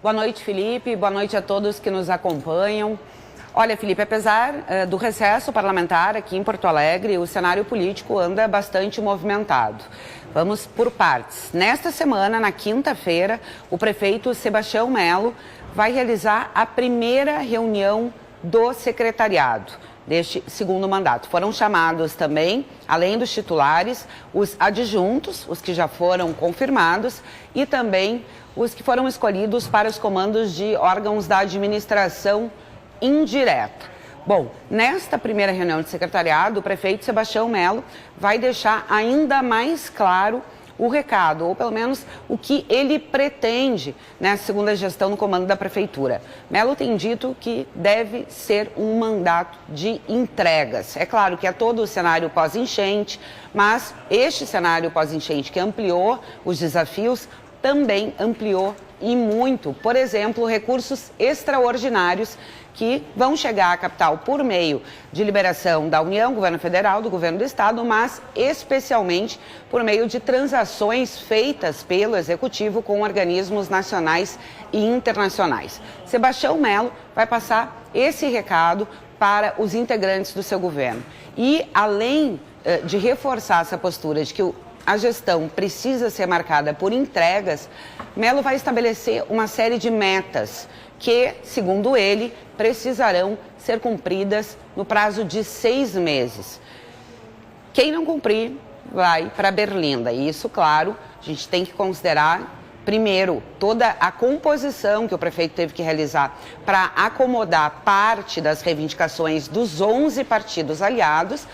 Boa noite, Felipe. Boa noite a todos que nos acompanham. Olha, Felipe, apesar do recesso parlamentar aqui em Porto Alegre, o cenário político anda bastante movimentado. Vamos por partes. Nesta semana, na quinta-feira, o prefeito Sebastião Melo vai realizar a primeira reunião do secretariado deste segundo mandato. Foram chamados também, além dos titulares, os adjuntos, os que já foram confirmados, e também os que foram escolhidos para os comandos de órgãos da administração indireta. Bom, nesta primeira reunião de secretariado, o prefeito Sebastião Melo vai deixar ainda mais claro o recado, ou pelo menos o que ele pretende nessa segunda gestão no comando da prefeitura. Melo tem dito que deve ser um mandato de entregas. É claro que é todo o cenário pós-enchente, mas este cenário pós-enchente que ampliou os desafios também ampliou e muito, por exemplo, recursos extraordinários que vão chegar à capital por meio de liberação da União, governo federal, do governo do estado, mas especialmente por meio de transações feitas pelo executivo com organismos nacionais e internacionais. Sebastião Melo vai passar esse recado para os integrantes do seu governo. E além de reforçar essa postura de que a gestão precisa ser marcada por entregas, Melo vai estabelecer uma série de metas que, segundo ele, precisarão ser cumpridas no prazo de 6 meses. Quem não cumprir vai para Berlinda. E isso, claro, a gente tem que considerar, primeiro, toda a composição que o prefeito teve que realizar para acomodar parte das reivindicações dos 11 partidos aliados,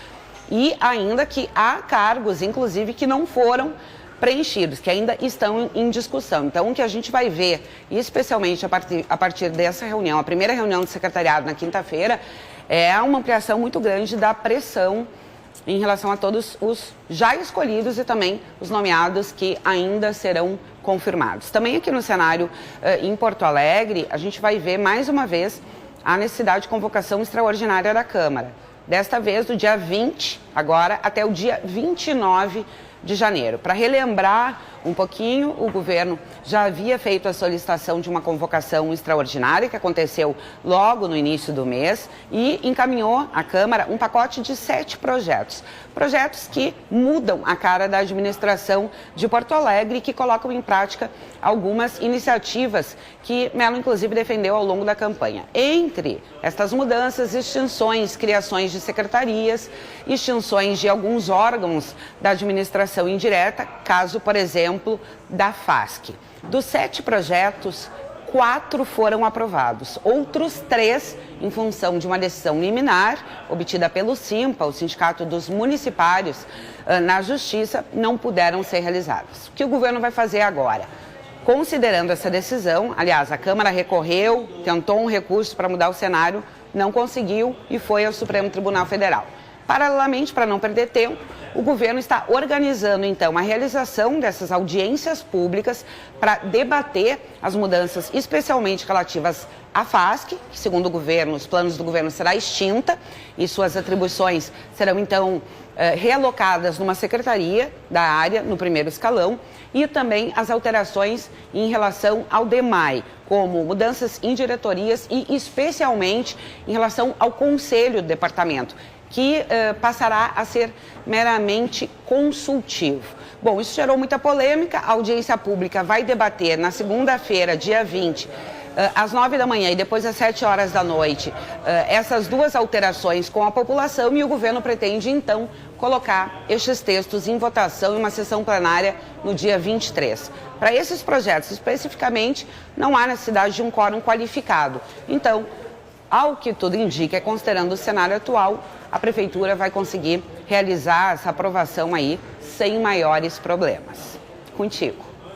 e ainda que há cargos, inclusive, que não foram preenchidos, que ainda estão em discussão. Então, o que a gente vai ver, especialmente a partir dessa reunião, a primeira reunião do secretariado na quinta-feira, é uma ampliação muito grande da pressão em relação a todos os já escolhidos e também os nomeados que ainda serão confirmados. Também aqui no cenário em Porto Alegre, a gente vai ver mais uma vez a necessidade de convocação extraordinária da Câmara. Desta vez, do dia 20, agora, até o dia 29 de janeiro. Para relembrar um pouquinho, o governo já havia feito a solicitação de uma convocação extraordinária, que aconteceu logo no início do mês, e encaminhou à Câmara um pacote de 7 projetos. Projetos que mudam a cara da administração de Porto Alegre e que colocam em prática algumas iniciativas que Melo, inclusive, defendeu ao longo da campanha. Entre estas mudanças, extinções, criações de secretarias, extinções de alguns órgãos da administração indireta, caso, por exemplo, da FASC. Dos 7 projetos, 4 foram aprovados. Outros 3, em função de uma decisão liminar, obtida pelo SIMPA, o Sindicato dos Municipários, na Justiça, não puderam ser realizados. O que o governo vai fazer agora? Considerando essa decisão, aliás, a Câmara recorreu, tentou um recurso para mudar o cenário, não conseguiu e foi ao Supremo Tribunal Federal. Paralelamente, para não perder tempo, o governo está organizando, então, a realização dessas audiências públicas para debater as mudanças, especialmente relativas à FASC, que, segundo o governo, os planos do governo será extinta e suas atribuições serão, então, realocadas numa secretaria da área, no primeiro escalão, e também as alterações em relação ao DEMAI, como mudanças em diretorias e, especialmente, em relação ao conselho do departamento, que passará a ser meramente consultivo. Bom, isso gerou muita polêmica. A audiência pública vai debater na segunda-feira, dia 20, às 9 da manhã e depois às 7 horas da noite, essas 2 alterações com a população, e o governo pretende, então, colocar estes textos em votação em uma sessão plenária no dia 23. Para esses projetos, especificamente, não há necessidade de um quórum qualificado. Então, ao que tudo indica, considerando o cenário atual, a Prefeitura vai conseguir realizar essa aprovação aí sem maiores problemas. Contigo.